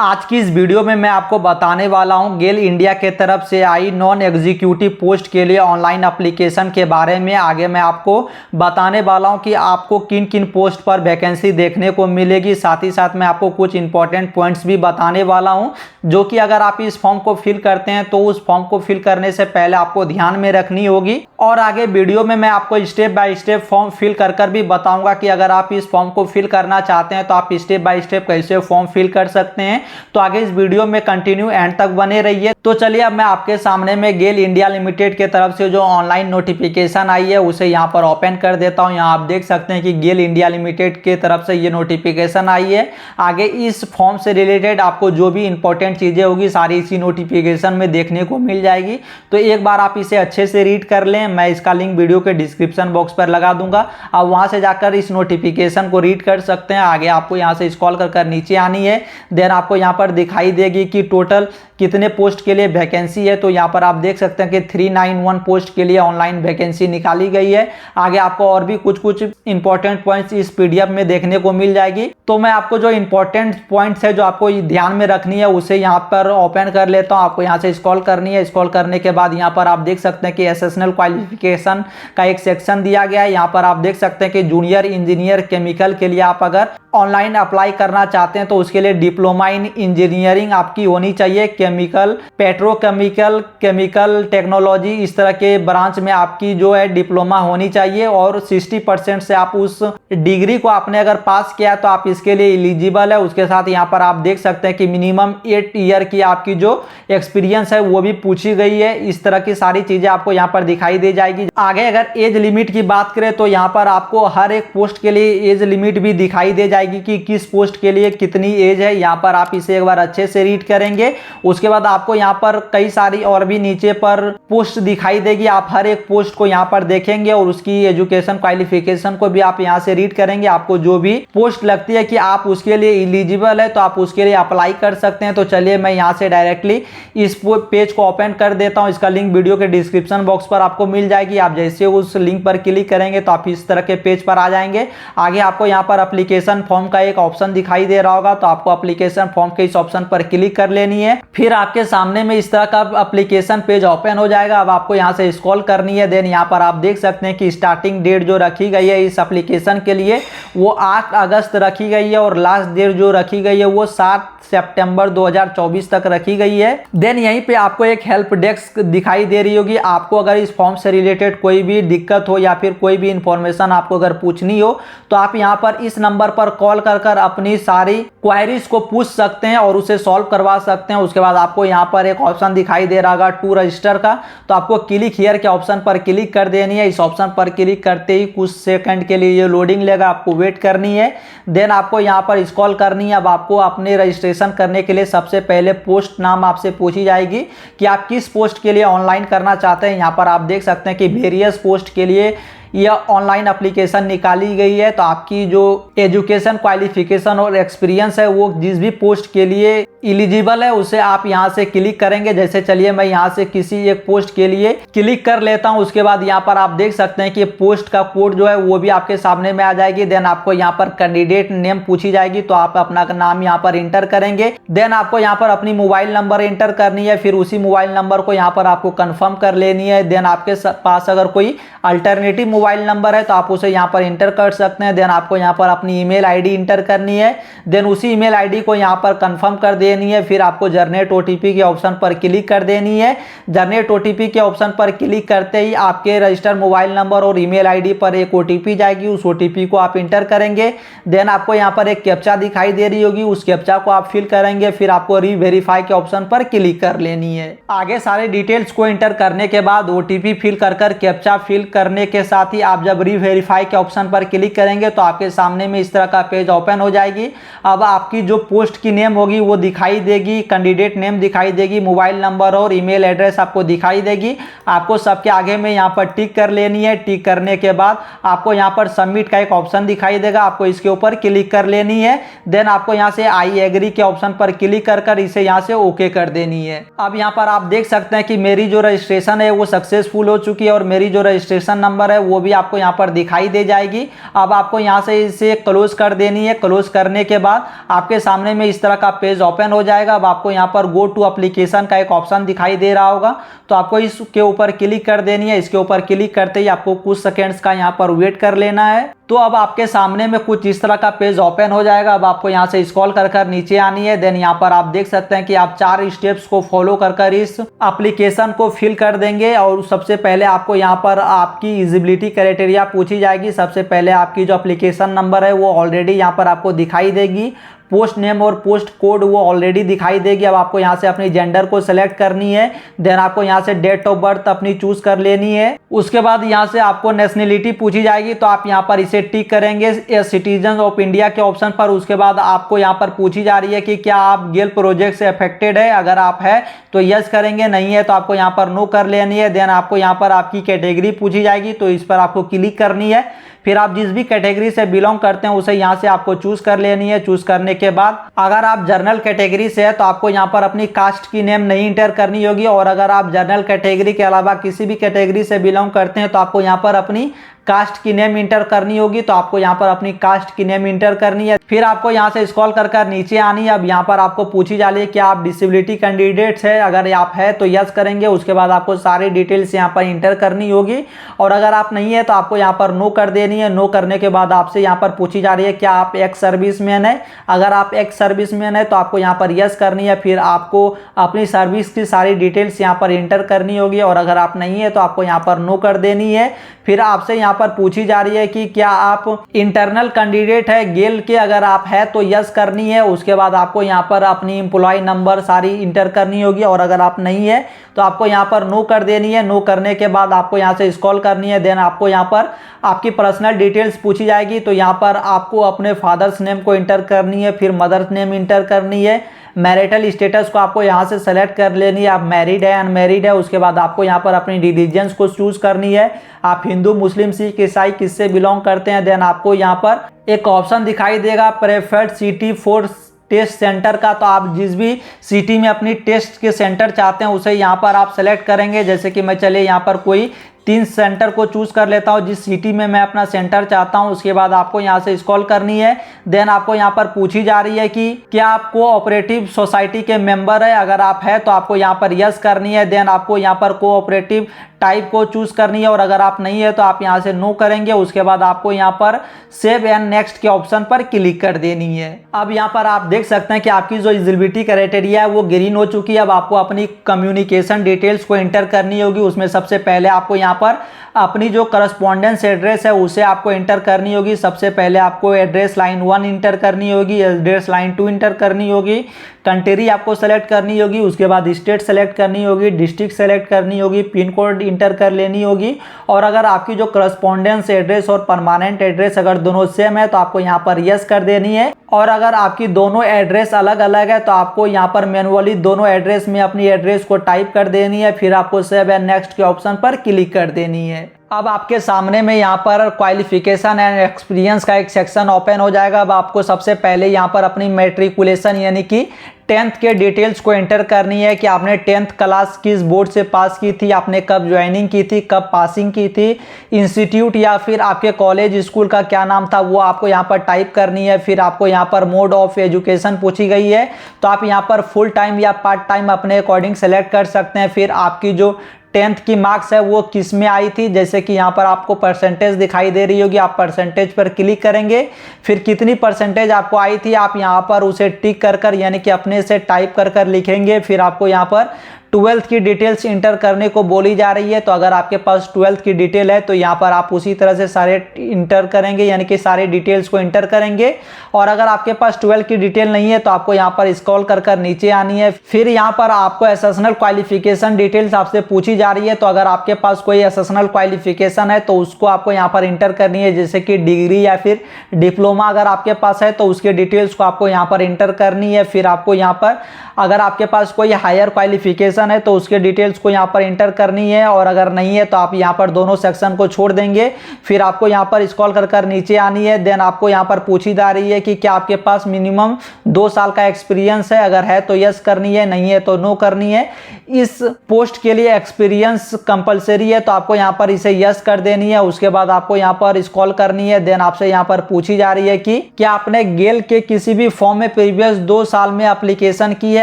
आज की इस वीडियो में मैं आपको बताने वाला हूं गेल इंडिया के तरफ से आई नॉन एग्जीक्यूटिव पोस्ट के लिए ऑनलाइन एप्लीकेशन के बारे में। आगे मैं आपको बताने वाला हूं कि आपको किन किन पोस्ट पर वैकेंसी देखने को मिलेगी। साथ ही साथ मैं आपको कुछ इंपॉर्टेंट पॉइंट्स भी बताने वाला हूं जो कि अगर आप इस फॉर्म को फिल करते हैं तो उस फॉर्म को फिल करने से पहले आपको ध्यान में रखनी होगी। और आगे वीडियो में मैं आपको step by step form fill कर भी बताऊंगा कि अगर आप इस फॉर्म को फिल करना चाहते हैं तो आप स्टेप बाय स्टेप कैसे फॉर्म फिल कर सकते हैं। तो आगे इस वीडियो में कंटिन्यू एंड तक बने रहिए। तो चलिए अब मैं आपके सामने में गेल इंडिया लिमिटेड के तरफ से जो ऑनलाइन नोटिफिकेशन आई है उसे यहाँ पर ओपन कर देता हूँ। यहाँ आप देख सकते हैं कि गेल इंडिया लिमिटेड के तरफ से ये नोटिफिकेशन आई है। आगे इस फॉर्म से रिलेटेड आपको जो भी इंपॉर्टेंट चीजें होगी सारी इसी नोटिफिकेशन में देखने को मिल जाएगी। तो एक बार आप इसे अच्छे से रीड कर लें। मैं इसका लिंक वीडियो के डिस्क्रिप्शन बॉक्स पर लगा दूंगा। आप वहां से जाकर इस नोटिफिकेशन को रीड कर सकते हैं। आगे आपको यहाँ से स्क्रॉल कर नीचे आनी है। देन आपको यहाँ पर दिखाई देगी कि टोटल कितने पोस्ट के लिए वैकेंसी है। तो यहाँ पर आप देख सकते हैं कि 391 पोस्ट के लिए ऑनलाइन वैकेंसी निकाली गई है। आगे आपको और भी कुछ इंपॉर्टेंट पॉइंट्स इस पीडीएफ में देखने को मिल जाएगी। तो मैं आपको जो इंपॉर्टेंट पॉइंट्स है जो आपको ध्यान में रखनी है उसे यहाँ पर ओपन कर लेता हूँ। आपको यहाँ से स्क्रॉल करनी है। स्क्रॉल करने के बाद यहाँ पर आप देख सकते हैं कि एसेशनल क्वालिफिकेशन का एक सेक्शन दिया गया है। यहाँ पर आप देख सकते हैं कि जूनियर इंजीनियर केमिकल के लिए आप अगर ऑनलाइन अप्लाई करना चाहते हैं तो उसके लिए डिप्लोमा इन इंजीनियरिंग आपकी होनी चाहिए। केमिकल, पेट्रोकेमिकल, केमिकल टेक्नोलॉजी इस तरह के ब्रांच में आपकी जो है डिप्लोमा होनी चाहिए। और 60% से आप उस डिग्री को आपने अगर पास किया तो आप इसके लिए एलिजिबल है। उसके साथ यहाँ पर आप देख सकते हैं कि मिनिमम 8 ईयर की आपकी जो एक्सपीरियंस है वो भी पूछी गई है। इस तरह की सारी चीजें आपको यहाँ पर दिखाई दे जाएगी। आगे अगर एज लिमिट की बात करें तो यहाँ पर आपको हर एक पोस्ट के लिए एज लिमिट भी दिखाई दे जाएगी कि किस पोस्ट के लिए कितनी एज है। यहाँ पर आप इसे एक बार अच्छे से रीड करेंगे। उसके बाद आपको यहाँ पर कई सारी और भी नीचे पर पोस्ट दिखाई देगी। आप हर एक पोस्ट को यहाँ पर देखेंगे और उसकी एजुकेशन क्वालिफिकेशन को भी आप यहाँ से रीड करेंगे। आपको जो भी पोस्ट लगती है कि आप उसके लिए एलिजिबल है तो आप उसके लिए अप्लाई कर सकते हैं। तो चलिए मैं यहाँ से डायरेक्टली इस पेज को ओपन कर देता हूँ। इसका लिंक वीडियो के डिस्क्रिप्शन बॉक्स पर आपको मिल जाएगी। आप जैसे उस लिंक पर क्लिक करेंगे तो आप इस तरह के पेज पर आ जाएंगे। आगे आपको यहाँ पर एप्लीकेशन फॉर्म का एक ऑप्शन दिखाई दे रहा होगा। तो आपको एप्लीकेशन फॉर्म के इस ऑप्शन पर क्लिक कर लेनी है। फिर आपके सामने में इस तरह का एप्लीकेशन पेज ओपन हो जाएगा। अब आपको यहाँ से स्क्रॉल करनी है। देन यहाँ पर आप देख सकते हैं कि स्टार्टिंग डेट जो रखी गई है इस एप्लीकेशन के लिए वो 8 अगस्त रखी गई है और लास्ट डेट जो रखी गई है वो 7 सितंबर 2024 तक रखी गई है। देन यहीं पे आपको एक हेल्प डेस्क दिखाई दे रही होगी। आपको अगर इस फॉर्म से रिलेटेड कोई भी दिक्कत हो या फिर कोई भी इंफॉर्मेशन आपको अगर पूछनी हो तो आप यहाँ पर इस नंबर पर कॉल कर अपनी सारी क्वेरीज को पूछ सकते हैं और उसे सॉल्व करवा सकते हैं। उसके बाद आपको यहाँ पर एक ऑप्शन दिखाई दे रहा होगा टू रजिस्टर का। तो आपको क्लिक हियर के ऑप्शन पर क्लिक कर देनी है। इस ऑप्शन पर क्लिक करते ही कुछ सेकंड के लिए ये लोडिंग लेगा, आपको वेट करनी है। देन आपको यहाँ पर स्क्रॉल करनी है। अब आपको अपने रजिस्ट्रेशन करने के लिए सबसे पहले पोस्ट नाम आपसे पूछी जाएगी कि आप किस पोस्ट के लिए ऑनलाइन करना चाहते हैं। यहाँ पर आप देख सकते हैं कि वेरियस पोस्ट के लिए यह ऑनलाइन एप्लीकेशन निकाली गई है। तो आपकी जो एजुकेशन क्वालिफिकेशन और एक्सपीरियंस है वो जिस भी पोस्ट के लिए एलिजिबल है उसे आप यहां से क्लिक करेंगे। जैसे चलिए मैं यहां से किसी एक पोस्ट के लिए क्लिक कर लेता हूं। उसके बाद यहां पर आप देख सकते हैं कि पोस्ट का कोड जो है वो भी आपके सामने में आ जाएगी। देन आपको यहां पर कैंडिडेट नेम पूछी जाएगी तो आप अपना नाम यहां पर इंटर करेंगे। देन आपको यहां पर अपनी मोबाइल नंबर इंटर करनी है। फिर उसी मोबाइल नंबर को यहां पर आपको कंफर्म कर लेनी है। देन आपके पास अगर कोई अल्टरनेटिव मोबाइल नंबर है तो आप उसे यहां पर इंटर कर सकते हैं। देन आपको यहां पर अपनी ईमेल आईडी इंटर करनी है। देन उसी ईमेल आईडी को यहां पर कंफर्म कर देनी है। फिर आपको जनरेट ओटीपी के ऑप्शन पर क्लिक कर देनी है। जनरेट ओटीपी के ऑप्शन पर क्लिक करते ही आपके रजिस्टर्ड मोबाइल नंबर और ईमेल आईडी पर एक ओटीपी जाएगी। उस ओटीपी को आप इंटर करेंगे। देन आपको यहां पर एक कैप्चा दिखाई दे रही होगी, उस कैप्चा को आप फिल करेंगे। फिर आपको रीवेरीफाई के ऑप्शन पर क्लिक कर लेनी है। आगे सारे डिटेल्स को इंटर करने के बाद ओटीपी फिल कर कैप्चा फिल करने के साथ ही आप जब रीवेरीफाई के ऑप्शन पर क्लिक करेंगे तो आपके सामने में इस तरह का पेज ओपन हो जाएगी। अब आपकी जो पोस्ट की नेम होगी वो दिखाई देगी, कैंडिडेट नेम दिखाई देगी, मोबाइल नंबर और ईमेल एड्रेस आपको दिखाई देगी। आपको सबके आगे में यहाँ पर टिक कर लेनी है। टिक करने के बाद आपको यहाँ पर सबमिट का एक ऑप्शन दिखाई देगा, आपको इसके ऊपर क्लिक कर लेनी है। देन आपको यहाँ से आई एग्री के ऑप्शन पर क्लिक कर इसे यहाँ से ओके कर देनी है। अब यहाँ पर आप देख सकते हैं कि मेरी जो रजिस्ट्रेशन है वो सक्सेसफुल हो चुकी है और मेरी जो रजिस्ट्रेशन नंबर है वो भी आपको यहाँ पर दिखाई दे जाएगी। अब आपको यहाँ से इसे क्लोज कर देनी है। क्लोज करने के बाद आपके सामने में इस तरह का पेज ओपन ओपन हो जाएगा। अब आपको यहाँ पर गो टू एप्लीकेशन का एक ऑप्शन दिखाई दे रहा होगा, तो आपको इसके ऊपर क्लिक कर देनी है। इसके ऊपर क्लिक करते ही आपको कुछ सेकेंड्स का यहाँ पर वेट कर लेना है। तो अब आपके सामने में कुछ इस तरह का पेज ओपन हो जाएगा। अब आपको यहाँ से स्क्रॉल कर नीचे आनी है। देन यहाँ पर आप देख सकते हैं कि आप 4 स्टेप्स को फॉलो कर इस एप्लीकेशन को फिल कर देंगे। और सबसे पहले आपको यहाँ पर आपकी इजिबिलिटी क्राइटेरिया पूछी जाएगी। सबसे पहले आपकी जो एप्लीकेशन नंबर है वो ऑलरेडी यहाँ पर आपको दिखाई देगी। पोस्ट नेम और पोस्ट कोड वो ऑलरेडी दिखाई देगी। अब आपको यहाँ से अपनी जेंडर को सिलेक्ट करनी है। देन आपको यहाँ से डेट ऑफ बर्थ अपनी चूज कर लेनी है। उसके बाद यहाँ से आपको नेशनलिटी पूछी जाएगी, तो आप यहाँ पर इसे टिक करेंगे ए सिटीजन ऑफ इंडिया के ऑप्शन पर। उसके बाद आपको यहाँ पर पूछी जा रही है कि क्या आप गेल प्रोजेक्ट से अफेक्टेड है। अगर आप है तो यस करेंगे, नहीं है तो आपको यहाँ पर नो कर लेनी है। देन आपको यहाँ पर आपकी कैटेगरी पूछी जाएगी, तो इस पर आपको क्लिक करनी है। फिर आप जिस भी कैटेगरी से बिलोंग करते हैं उसे यहाँ से आपको चूज कर लेनी है। चूज करने के बाद अगर आप जनरल कैटेगरी से है तो आपको यहाँ पर अपनी कास्ट की नेम नहीं इंटर करनी होगी। और अगर आप जनरल कैटेगरी के अलावा किसी भी कैटेगरी से बिलोंग करते हैं तो आपको यहाँ पर अपनी कास्ट की नेम इंटर करनी होगी। तो आपको यहाँ पर अपनी कास्ट की नेम इंटर करनी है। फिर आपको यहाँ से स्क्रॉल कर नीचे आनी है। अब यहाँ पर आपको पूछी जा रही है कि आप डिसेबिलिटी कैंडिडेट्स है। अगर आप है तो यस करेंगे। उसके बाद आपको सारी डिटेल्स यहाँ पर इंटर करनी होगी। और अगर आप नहीं है तो आपको यहाँ पर नो कर देनी है। नो करने के बाद आपसे यहाँ पर पूछी जा रही है क्या आप एक्स सर्विसमैन है। अगर आप एक्स सर्विसमैन है तो आपको यहाँ पर यस करनी है। फिर आपको अपनी सर्विस की सारी डिटेल्स यहाँ पर इंटर करनी होगी। और अगर आप नहीं है तो आपको यहाँ पर नो कर देनी है। फिर आपसे यहाँ पर पूछी जा रही है कि क्या आप इंटरनल कैंडिडेट है गेल के। अगर आप है तो यस करनी है। उसके बाद आपको यहाँ पर अपनी एम्प्लॉय नंबर सारी इंटर करनी होगी। और अगर आप नहीं है तो आपको यहाँ पर नो कर देनी है। नो करने के बाद आपको यहाँ से स्क्रॉल करनी है। देन आपको यहाँ पर आपकी पर्सनल डिटेल्स पूछी जाएगी, तो यहाँ पर आपको अपने फादर्स नेम को इंटर करनी है। फिर मदर्स नेम इंटर करनी है। मैरिटल स्टेटस को आपको यहाँ से सेलेक्ट कर लेनी है, आप मैरिड है अनमैरिड है। उसके बाद आपको यहाँ पर अपनी रिलीजियंस को चूज करनी है, आप हिंदू मुस्लिम सिख ईसाई किससे बिलोंग करते हैं। देन आपको यहाँ पर एक ऑप्शन दिखाई देगा preferred city for test centre का, तो आप जिस भी सिटी में अपनी टेस्ट के सेंटर चाहते हैं उसे यहाँ पर आप सेलेक्ट करेंगे। जैसे कि मैं चलिए यहाँ पर कोई 3 सेंटर को चूज कर लेता हूँ जिस सिटी में मैं अपना सेंटर चाहता हूँ। उसके बाद आपको यहाँ से स्क्रॉल करनी है। देन आपको यहाँ पर पूछी जा रही है कि क्या आप कोऑपरेटिव सोसाइटी के मेंबर है। अगर आप है तो आपको यहाँ पर यस करनी है। देन आपको यहाँ पर कोऑपरेटिव टाइप को चूज करनी है। और अगर आप नहीं है तो आप यहाँ से नो करेंगे। उसके बाद आपको यहाँ पर सेव एंड नेक्स्ट के ऑप्शन पर क्लिक कर देनी है। अब यहाँ पर आप देख सकते हैं कि आपकी जो एलिजिबिलिटी क्राइटेरिया है वो ग्रीन हो चुकी है। अब आपको अपनी कम्युनिकेशन डिटेल्स को एंटर करनी होगी। उसमें सबसे पहले आपको यहाँ पर अपनी जो करस्पॉन्डेंस एड्रेस है उसे आपको एंटर करनी होगी। सबसे पहले आपको एड्रेस लाइन 1 इंटर करनी होगी, एड्रेस लाइन 2 इंटर करनी होगी, कंट्री आपको सेलेक्ट करनी होगी। उसके बाद स्टेट सेलेक्ट करनी होगी, डिस्ट्रिक्ट सेलेक्ट करनी होगी, पिन कोड इंटर कर लेनी होगी। और अगर आपकी जो करस्पॉन्डेंस एड्रेस और परमानेंट एड्रेस अगर दोनों सेम है तो आपको यहाँ पर यस कर देनी है। और अगर आपकी दोनों एड्रेस अलग अलग है तो आपको यहाँ पर मैनुअली दोनों एड्रेस में अपनी एड्रेस को टाइप कर देनी है। फिर आपको सेव एंड नेक्स्ट के ऑप्शन पर क्लिक कर देनी है। अब आपके सामने में यहाँ पर क्वालिफिकेशन एंड एक्सपीरियंस का एक सेक्शन ओपन हो जाएगा। अब आपको सबसे पहले यहाँ पर अपनी मैट्रिकुलेशन यानी कि 10th के डिटेल्स को एंटर करनी है कि आपने 10th क्लास किस बोर्ड से पास की थी, आपने कब ज्वाइनिंग की थी, कब पासिंग की थी, इंस्टीट्यूट या फिर आपके कॉलेज स्कूल का क्या नाम था वो आपको यहाँ पर टाइप करनी है। फिर आपको यहाँ पर मोड ऑफ एजुकेशन पूछी गई है, तो आप यहाँ पर फुल टाइम या पार्ट टाइम अपने अकॉर्डिंग सेलेक्ट कर सकते हैं। फिर आपकी जो 10th की मार्क्स है वो किस में आई थी, जैसे कि यहाँ पर आपको परसेंटेज दिखाई दे रही होगी, आप परसेंटेज पर क्लिक करेंगे। फिर कितनी परसेंटेज आपको आई थी आप यहाँ पर उसे टिक कर यानी कि अपने से टाइप कर लिखेंगे। फिर आपको यहाँ पर 12th की डिटेल्स इंटर करने को बोली जा रही है, तो अगर आपके पास 12th की डिटेल है तो यहाँ पर आप उसी तरह से सारे इंटर करेंगे यानी कि सारे डिटेल्स को इंटर करेंगे। और अगर आपके पास 12 की डिटेल नहीं है तो आपको यहाँ पर स्क्रॉल कर नीचे आनी है। फिर यहाँ पर आपको एसेशनल क्वालिफिकेशन डिटेल्स आपसे पूछी जा रही है, तो अगर आपके पास कोई एसेशनल क्वालिफिकेशन है तो उसको आपको यहाँ पर इंटर करनी है, जैसे कि डिग्री या फिर डिप्लोमा अगर आपके पास है तो उसके डिटेल्स को आपको यहाँ पर इंटर करनी है। फिर आपको यहाँ पर अगर आपके पास कोई हायर क्वालिफिकेशन है तो उसके डिटेल्स को यहाँ पर इंटर करनी है, और अगर नहीं है तो आप यहाँ पर दोनों सेक्शन को छोड़ देंगे। फिर आपको यहाँ पर स्क्रॉल कर नीचे आनी है। देन आपको यहाँ पर पूछी जा रही है कि क्या आपके पास मिनिमम 2 साल का एक्सपीरियंस है, अगर है तो यस करनी है, नहीं है तो नो करनी है। इस पोस्ट के लिए एक्सपीरियंस कंपलसरी है, तो आपको यहाँ पर इसे यस कर देनी है। उसके बाद आपको यहाँ पर स्क्रॉल करनी है। देन आपसे यहाँ पर पूछी जा रही है कि क्या आपने गेल के किसी भी फॉर्म में प्रीवियस 2 साल में एप्लीकेशन की है।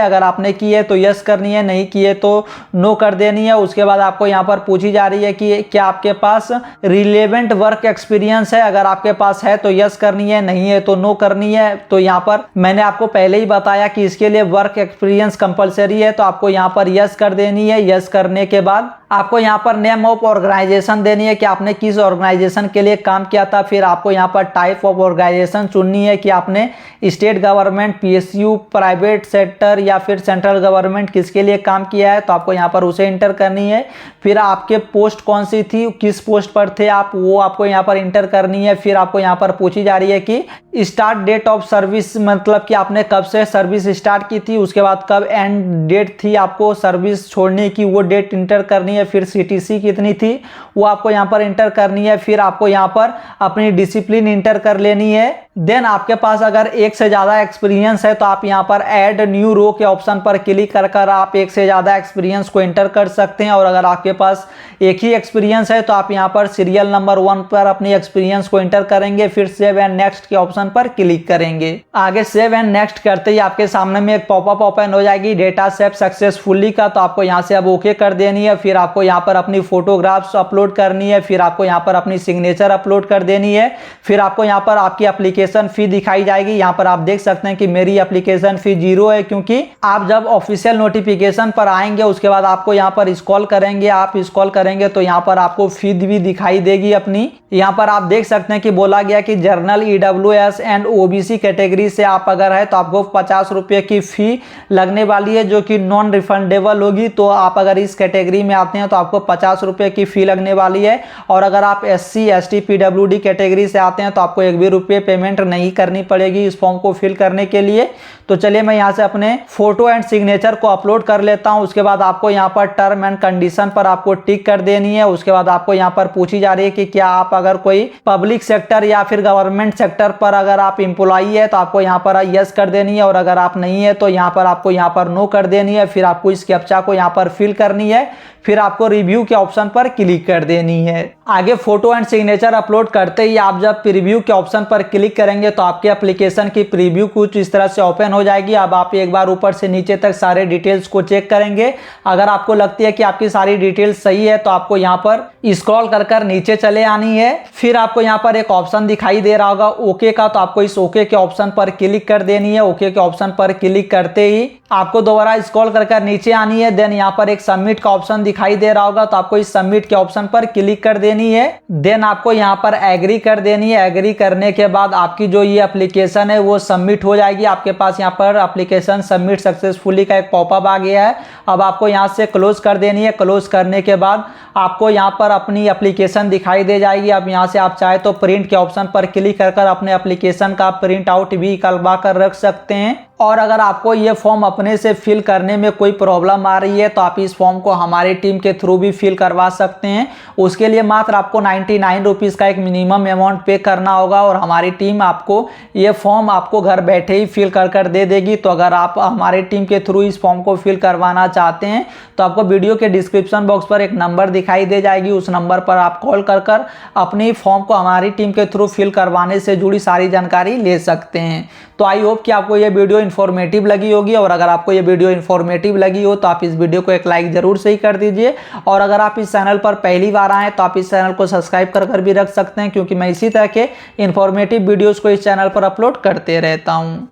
अगर आपने की है तो यस करनी है, नहीं की है तो नो कर देनी है। उसके बाद आपको यहाँ पर पूछी जा रही है कि क्या आपके पास रिलेवेंट वर्क एक्सपीरियंस है। अगर आपके पास है तो यस करनी है, नहीं है तो नो करनी है। तो यहाँ पर मैंने आपको पहले ही बताया कि इसके लिए वर्क एक्सपीरियंस कंपलसरी है, तो आपको यहाँ पर यस कर देनी है। यस करने के बाद आपको यहाँ पर नेम ऑफ ऑर्गेनाइजेशन देनी है कि आपने किस ऑर्गेनाइजेशन के लिए काम किया था। फिर आपको यहाँ पर टाइप ऑफ ऑर्गेनाइजेशन चुननी है कि आपने state government, PSU, private sector या फिर सेंट्रल गवर्नमेंट किसके लिए काम किया है, तो आपको यहाँ पर उसे इंटर करनी है। फिर आपके पोस्ट कौन सी थी, किस पोस्ट पर थे आप, वो आपको यहाँ पर इंटर करनी है। फिर आपको यहाँ पर पूछी जा रही है कि स्टार्ट डेट ऑफ सर्विस, मतलब कि आपने कब से सर्विस स्टार्ट की थी, उसके बाद कब एंड डेट थी आपको सर्विस छोड़ने की, वो डेट इंटर करनी है। फिर सीटीसी कितनी थी वो आपको यहाँ पर इंटर करनी है। फिर आपको यहाँ पर अपनी डिसिप्लिन इंटर कर लेनी है। देन आपके पास अगर एक से ज़्यादा एक्सपीरियंस है तो आप यहाँ पर ऐड न्यू रो के ऑप्शन पर क्लिक कर आप एक से ज़्यादा एक्सपीरियंस को इंटर कर सकते हैं। और अगर आपके पास एक ही एक्सपीरियंस है तो आप यहाँ पर सीरियल नंबर 1 पर अपनी एक्सपीरियंस को इंटर करेंगे। फिर सेव एंड नेक्स्ट के ऑप्शन पर क्लिक करेंगे। आगे सेव एंड नेक्स्ट करते ही आपके सामने में एक पॉपअप ओपन हो जाएगी डेटा सेव सक्सेसफुली का, तो आपको यहाँ से अब ओके कर देनी है। फिर आपको यहाँ पर अपनी फोटोग्राफ्स अपलोड करनी है। फिर आपको यहाँ पर अपनी सिग्नेचर अपलोड कर देनी है। फिर आपको यहाँ पर आपकी एप्लीकेशन फी दिखाई जाएगी। यहाँ पर आप देख सकते हैं कि मेरी एप्लीकेशन फी 0 है, क्योंकि आप जब ऑफिशियल नोटिफिकेशन पर आएंगे उसके बाद आपको यहाँ पर स्क्रॉल करेंगे, आप स्क्रॉल करेंगे तो यहाँ पर आपको फी भी दिखाई देगी अपनी। यहाँ पर आप देख सकते हैं कि बोला गया कि journal, EWS and OBC category से आप अगर है तो आपको 50 रुपये की फी लगने वाली है, जो कि नॉन रिफंडेबल होगी। तो आप अगर इस कैटेगरी में आते हैं तो आपको 50 रुपये की फी लगने वाली है। और अगर आप SC, ST, PWD कैटेगरी से आते हैं तो आपको 1 भी रुपये पेमेंट नहीं करनी पड़ेगी इस फॉर्म को फिल करने के लिए। तो चलिए मैं यहाँ से अपने फोटो एंड सिग्नेचर को अपलोड कर लेता हूँ। उसके बाद आपको यहाँ पर टर्म एंड कंडीशन पर आपको टिक कर देनी है। उसके बाद आपको यहाँ पर पूछी जा रही है कि क्या आप अगर कोई पब्लिक सेक्टर या फिर गवर्नमेंट सेक्टर पर अगर आप एम्प्लॉई है तो आपको यहाँ पर यस कर देनी है। और अगर आप नहीं है तो यहाँ पर आपको यहाँ पर नो कर देनी है। फिर आपको इस कैप्चा को यहाँ पर फिल करनी है। फिर आपको रिव्यू के ऑप्शन पर क्लिक कर देनी है। आगे फोटो एंड सिग्नेचर अपलोड करते ही आप जब प्रीव्यू के ऑप्शन पर क्लिक करेंगे तो आपके एप्लीकेशन की प्रीव्यू कुछ इस तरह से ओपन हो जाएगी। अब आप एक बार ऊपर से नीचे तक सारे डिटेल्स को चेक करेंगे। अगर आपको लगती है कि आपकी सारी डिटेल्स सही है तो आपको यहाँ पर स्क्रॉल कर नीचे चले आनी है। फिर आपको यहाँ पर एक ऑप्शन दिखाई दे रहा होगा ओके का, तो आपको इस ओके के ऑप्शन पर क्लिक कर देनी है। ओके के ऑप्शन पर क्लिक करते ही आपको दोबारा स्क्रॉल कर नीचे आनी है। देन यहाँ पर एक सबमिट का ऑप्शन दिखाई दे रहा होगा, तो आपको इस सबमिट के ऑप्शन पर क्लिक कर देनी है। देन आपको यहाँ पर एग्री कर देनी है। एग्री करने के बाद आपकी जो ये एप्लीकेशन है वो सबमिट हो जाएगी। आपके पास यहाँ पर एप्लीकेशन सबमिट सक्सेसफुली का एक पॉपअप आ गया है। अब आपको यहाँ से क्लोज कर देनी है। क्लोज करने के बाद आपको यहाँ पर अपनी एप्लीकेशन दिखाई दे जाएगी। अब यहाँ से आप चाहे तो प्रिंट के ऑप्शन पर क्लिक कर अपने एप्लीकेशन का प्रिंट आउट भी निकलवा कर रख सकते हैं। और अगर आपको ये फॉर्म अपने से फिल करने में कोई प्रॉब्लम आ रही है तो आप इस फॉर्म को हमारी टीम के थ्रू भी फिल करवा सकते हैं। उसके लिए मात्र आपको 99 रुपीज़ का एक मिनिमम अमाउंट पे करना होगा और हमारी टीम आपको ये फॉर्म आपको घर बैठे ही फिल कर दे देगी। तो अगर आप हमारी टीम के थ्रू इस फॉर्म को फिल करवाना चाहते हैं तो आपको वीडियो के डिस्क्रिप्शन बॉक्स पर एक नंबर दिखाई दे जाएगी। उस नंबर पर आप कॉल कर अपनी फॉर्म को हमारी टीम के थ्रू फिल करवाने से जुड़ी सारी जानकारी ले सकते हैं। तो आई होप कि आपको ये वीडियो इन्फॉर्मेटिव लगी होगी। और अगर आपको ये वीडियो इन्फॉर्मेटिव लगी हो तो आप इस वीडियो को एक लाइक जरूर से ही कर दीजिए। और अगर आप इस चैनल पर पहली बार आए तो आप इस चैनल को सब्सक्राइब कर भी रख सकते हैं, क्योंकि मैं इसी तरह के इन्फॉर्मेटिव वीडियोस को इस चैनल पर अपलोड करते रहता हूँ।